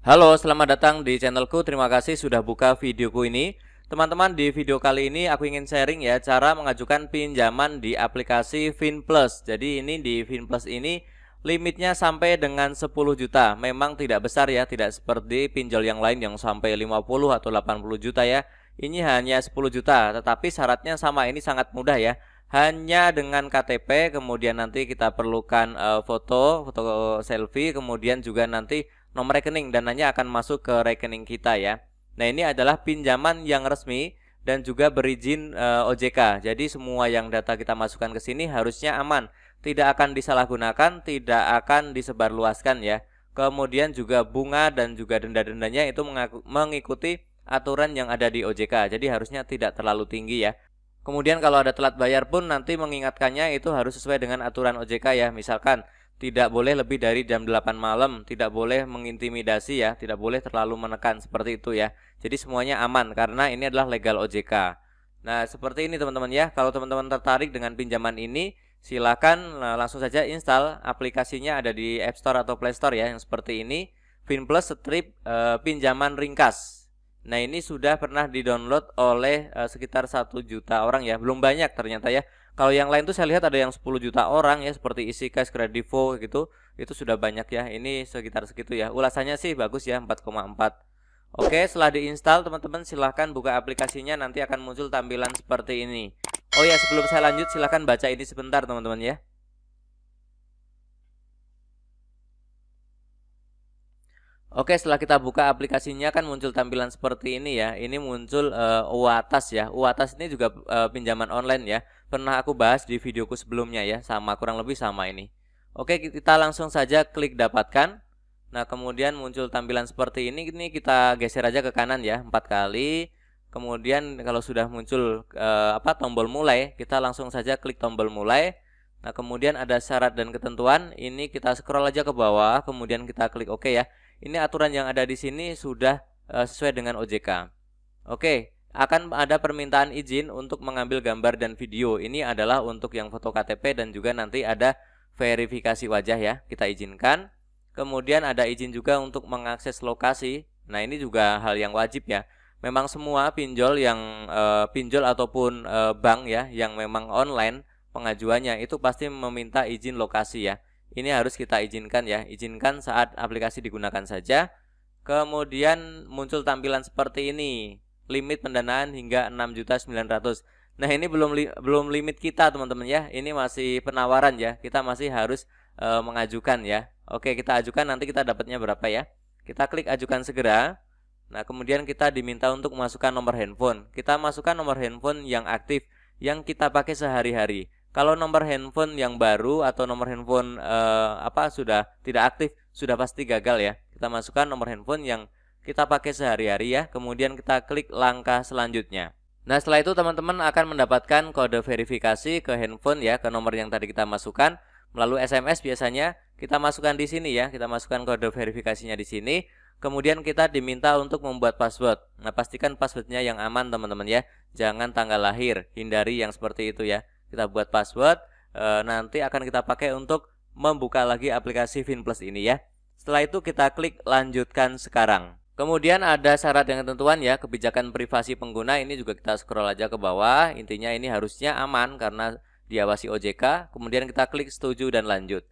Halo, selamat datang di channelku. Terima kasih sudah buka videoku ini. Teman-teman, di video kali ini aku ingin sharing ya cara mengajukan pinjaman di aplikasi FinPlus. Jadi ini di FinPlus ini limitnya sampai dengan 10 juta. Memang tidak besar ya, tidak seperti pinjol yang lain yang sampai 50 atau 80 juta ya. Ini hanya 10 juta, tetapi syaratnya sama, ini sangat mudah ya. Hanya dengan KTP, kemudian nanti kita perlukan foto selfie, kemudian juga nanti nomor rekening, dananya akan masuk ke rekening kita ya. Nah, ini adalah pinjaman yang resmi dan juga berizin OJK. Jadi semua yang data kita masukkan ke sini harusnya aman, tidak akan disalahgunakan, tidak akan disebarluaskan ya. Kemudian juga bunga dan juga denda-dendanya itu mengikuti aturan yang ada di OJK. Jadi harusnya tidak terlalu tinggi ya. Kemudian kalau ada telat bayar pun nanti mengingatkannya itu harus sesuai dengan aturan OJK ya. Misalkan tidak boleh lebih dari jam 8 malam, tidak boleh mengintimidasi ya, tidak boleh terlalu menekan, seperti itu ya. Jadi semuanya aman karena ini adalah legal OJK. Nah, seperti ini teman-teman ya. Kalau teman-teman tertarik dengan pinjaman ini, silakan langsung saja install aplikasinya, ada di App Store atau Play Store ya, yang seperti ini. FinPlus Strip pinjaman ringkas. Nah, ini sudah pernah di-download oleh sekitar 1 juta orang ya. Belum banyak ternyata ya. Kalau yang lain tuh saya lihat ada yang 10 juta orang ya, seperti EasyCash, Kredivo gitu. Itu sudah banyak ya. Ini sekitar segitu ya. Ulasannya sih bagus ya, 4,4. Oke, setelah diinstal teman-teman silahkan buka aplikasinya, nanti akan muncul tampilan seperti ini. Oh ya, sebelum saya lanjut silahkan baca ini sebentar teman-teman ya. Oke, setelah kita buka aplikasinya kan muncul tampilan seperti ini ya. Ini muncul UATAS ya. UATAS ini juga pinjaman online ya. Pernah aku bahas di videoku sebelumnya ya. Sama, kurang lebih sama ini. Oke, kita langsung saja klik dapatkan. Nah, kemudian muncul tampilan seperti ini. Ini kita geser aja ke kanan ya, 4 kali. Kemudian kalau sudah muncul tombol mulai, kita langsung saja klik tombol mulai. Nah, kemudian ada syarat dan ketentuan. Ini kita scroll aja ke bawah, kemudian kita klik OK ya. Ini aturan yang ada di sini sudah sesuai dengan OJK. Oke, akan ada permintaan izin untuk mengambil gambar dan video. Ini adalah untuk yang foto KTP dan juga nanti ada verifikasi wajah ya. Kita izinkan. Kemudian ada izin juga untuk mengakses lokasi. Nah, ini juga hal yang wajib ya. Memang semua pinjol yang pinjol ataupun bank ya yang memang online pengajuannya itu pasti meminta izin lokasi ya. Ini harus kita izinkan ya, izinkan saat aplikasi digunakan saja. Kemudian muncul tampilan seperti ini, limit pendanaan hingga 6.900.000. Nah, ini belum limit kita teman-teman ya, ini masih penawaran ya, kita masih harus mengajukan ya. Oke, kita ajukan, nanti kita dapatnya berapa ya. Kita klik ajukan segera. Nah, kemudian kita diminta untuk memasukkan nomor handphone. Kita masukkan nomor handphone yang aktif, yang kita pakai sehari-hari. Kalau nomor handphone yang baru atau nomor handphone sudah tidak aktif, sudah pasti gagal ya. Kita masukkan nomor handphone yang kita pakai sehari-hari ya. Kemudian kita klik langkah selanjutnya. Nah, setelah itu teman-teman akan mendapatkan kode verifikasi ke handphone ya, ke nomor yang tadi kita masukkan melalui SMS biasanya. Kita masukkan di sini ya, kita masukkan kode verifikasinya di sini. Kemudian kita diminta untuk membuat password. Nah, pastikan passwordnya yang aman teman-teman ya. Jangan tanggal lahir, hindari yang seperti itu ya. Kita buat password, nanti akan kita pakai untuk membuka lagi aplikasi FinPlus ini ya. Setelah itu kita klik lanjutkan sekarang. Kemudian ada syarat dan ketentuan ya, kebijakan privasi pengguna, ini juga kita scroll aja ke bawah. Intinya ini harusnya aman karena diawasi OJK. Kemudian kita klik setuju dan lanjut.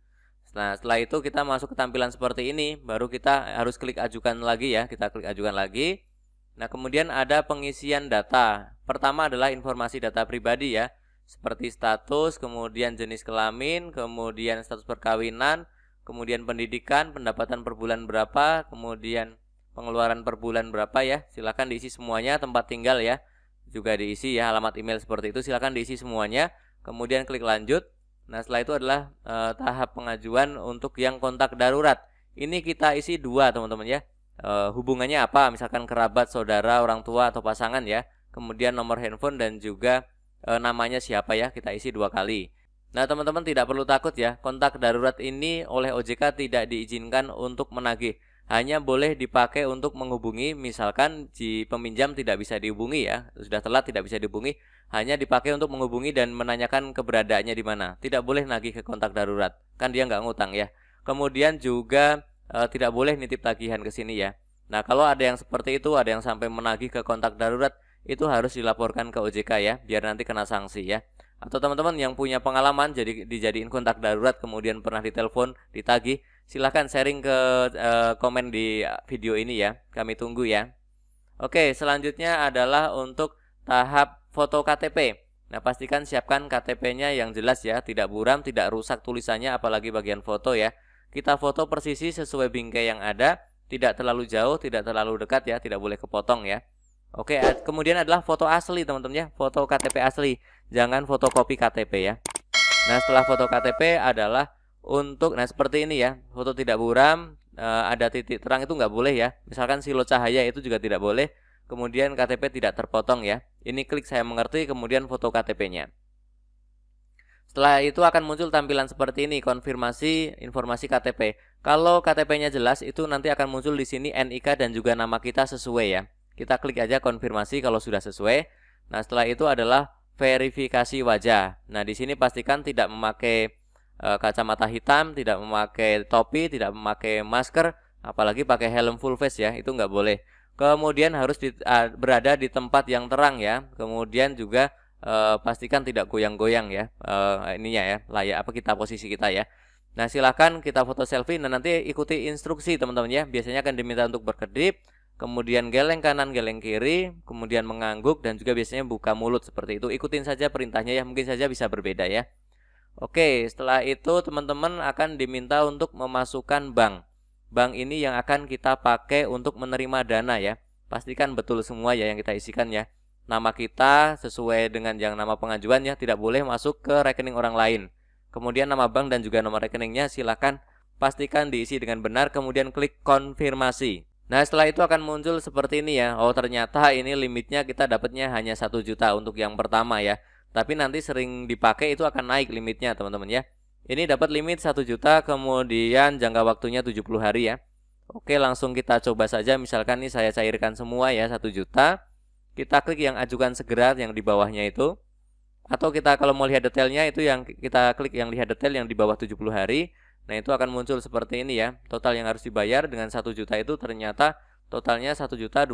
Nah, setelah itu kita masuk ke tampilan seperti ini, baru kita harus klik ajukan lagi ya. Kita klik ajukan lagi. Nah, kemudian ada pengisian data. Pertama adalah informasi data pribadi ya, seperti status, kemudian jenis kelamin, kemudian status perkawinan, kemudian pendidikan, pendapatan per bulan berapa, kemudian pengeluaran per bulan berapa ya. Silakan diisi semuanya, tempat tinggal ya juga diisi ya, alamat email seperti itu, silakan diisi semuanya. Kemudian klik lanjut. Nah, setelah itu adalah tahap pengajuan untuk yang kontak darurat. Ini kita isi 2 teman-teman ya. Hubungannya apa? Misalkan kerabat, saudara, orang tua atau pasangan ya. Kemudian nomor handphone dan juga namanya siapa ya, kita isi 2 kali. Nah, teman-teman tidak perlu takut ya, kontak darurat ini oleh OJK tidak diizinkan untuk menagih, hanya boleh dipakai untuk menghubungi. Misalkan si peminjam tidak bisa dihubungi ya, sudah telat tidak bisa dihubungi, hanya dipakai untuk menghubungi dan menanyakan keberadaannya di mana. Tidak boleh nagih ke kontak darurat, kan dia nggak ngutang ya. Kemudian juga tidak boleh nitip tagihan ke sini ya. Nah, kalau ada yang seperti itu, ada yang sampai menagih ke kontak darurat, itu harus dilaporkan ke OJK ya, biar nanti kena sanksi ya. Atau teman-teman yang punya pengalaman jadi dijadiin kontak darurat kemudian pernah ditelepon, ditagih, silahkan sharing ke komen di video ini ya. Kami tunggu ya. Oke, selanjutnya adalah untuk tahap foto KTP. Nah, pastikan siapkan KTP-nya yang jelas ya, tidak buram, tidak rusak tulisannya, apalagi bagian foto ya. Kita foto persisi sesuai bingkai yang ada, tidak terlalu jauh, tidak terlalu dekat ya, tidak boleh kepotong ya. Oke, kemudian adalah foto asli teman-teman ya, foto KTP asli, jangan fotokopi KTP ya. Nah, setelah foto KTP adalah untuk, nah seperti ini ya, foto tidak buram, ada titik terang itu nggak boleh ya. Misalkan silo cahaya itu juga tidak boleh. Kemudian KTP tidak terpotong ya. Ini klik saya mengerti, kemudian foto KTP-nya. Setelah itu akan muncul tampilan seperti ini, konfirmasi informasi KTP. Kalau KTP-nya jelas, itu nanti akan muncul di sini NIK dan juga nama kita sesuai ya. Kita klik aja konfirmasi kalau sudah sesuai. Nah, setelah itu adalah verifikasi wajah. Nah, di sini pastikan tidak memakai kacamata hitam, tidak memakai topi, tidak memakai masker, apalagi pakai helm full face ya, itu nggak boleh. Kemudian harus berada di tempat yang terang ya. Kemudian juga pastikan tidak goyang-goyang ya, ininya ya, layak apa kita posisi kita ya. Nah, silakan kita foto selfie. Nah, nanti ikuti instruksi teman-teman ya. Biasanya akan diminta untuk berkedip, kemudian geleng kanan, geleng kiri, kemudian mengangguk, dan juga biasanya buka mulut seperti itu. Ikutin saja perintahnya ya, mungkin saja bisa berbeda ya. Oke, setelah itu teman-teman akan diminta untuk memasukkan bank. Bank ini yang akan kita pakai untuk menerima dana ya. Pastikan betul semua ya yang kita isikan ya. Nama kita sesuai dengan yang nama pengajuan ya, tidak boleh masuk ke rekening orang lain. Kemudian nama bank dan juga nomor rekeningnya silakan pastikan diisi dengan benar, kemudian klik konfirmasi. Nah, setelah itu akan muncul seperti ini ya. Oh, ternyata ini limitnya kita dapatnya hanya 1 juta untuk yang pertama ya. Tapi nanti sering dipakai itu akan naik limitnya teman-teman ya. Ini dapat limit 1 juta, kemudian jangka waktunya 70 hari ya. Oke, langsung kita coba saja. Misalkan nih saya cairkan semua ya 1 juta. Kita klik yang ajukan segera yang di bawahnya itu. Atau kita kalau mau lihat detailnya itu yang kita klik yang lihat detail yang di bawah 70 hari. Nah, itu akan muncul seperti ini ya. Total yang harus dibayar dengan 1 juta itu ternyata totalnya 1.283.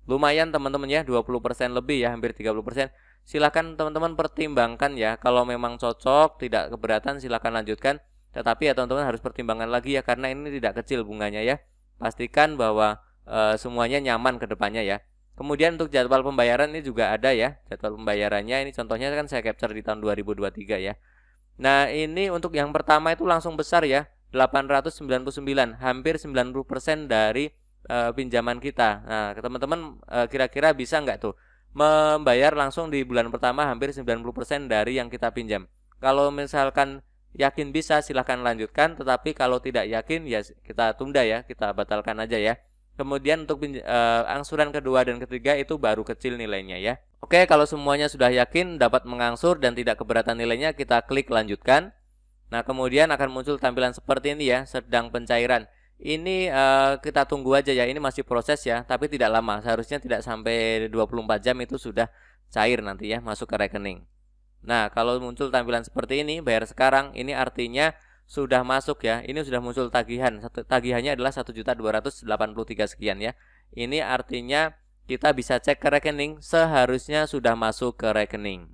Lumayan teman-teman ya, 20% lebih ya, hampir 30%. Silakan teman-teman pertimbangkan ya. Kalau memang cocok, tidak keberatan, silakan lanjutkan. Tetapi ya teman-teman harus pertimbangkan lagi ya, karena ini tidak kecil bunganya ya. Pastikan bahwa semuanya nyaman ke depannya ya. Kemudian untuk jadwal pembayaran ini juga ada ya. Jadwal pembayarannya ini contohnya kan saya capture di tahun 2023 ya. Nah, ini untuk yang pertama itu langsung besar ya, 899, hampir 90% dari pinjaman kita. Nah, teman-teman kira-kira bisa nggak tuh membayar langsung di bulan pertama hampir 90% dari yang kita pinjam? Kalau misalkan yakin bisa, silahkan lanjutkan. Tetapi kalau tidak yakin ya kita tunda ya, kita batalkan aja ya. Kemudian untuk angsuran kedua dan ketiga itu baru kecil nilainya ya. Oke, kalau semuanya sudah yakin dapat mengangsur dan tidak keberatan nilainya, kita klik lanjutkan. Nah, kemudian akan muncul tampilan seperti ini ya, sedang pencairan. Ini kita tunggu aja ya, ini masih proses ya, tapi tidak lama. Seharusnya tidak sampai 24 jam itu sudah cair nanti ya, masuk ke rekening. Nah, kalau muncul tampilan seperti ini, bayar sekarang, ini artinya sudah masuk ya. Ini sudah muncul tagihan. Tagihannya adalah 1.283 sekian ya. Ini artinya kita bisa cek ke rekening, seharusnya sudah masuk ke rekening.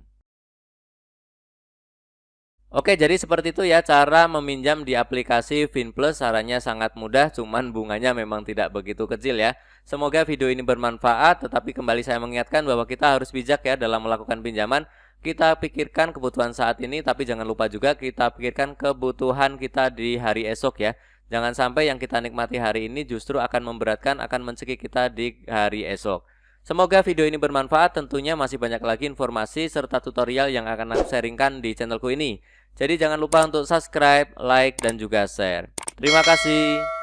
Oke, jadi seperti itu ya cara meminjam di aplikasi FinPlus. Caranya sangat mudah, cuman bunganya memang tidak begitu kecil ya. Semoga video ini bermanfaat, tetapi kembali saya mengingatkan bahwa kita harus bijak ya dalam melakukan pinjaman. Kita pikirkan kebutuhan saat ini, tapi jangan lupa juga kita pikirkan kebutuhan kita di hari esok ya. Jangan sampai yang kita nikmati hari ini justru akan memberatkan, akan mencekik kita di hari esok. Semoga video ini bermanfaat, tentunya masih banyak lagi informasi serta tutorial yang akan aku sharingkan di channelku ini. Jadi jangan lupa untuk subscribe, like, dan juga share. Terima kasih.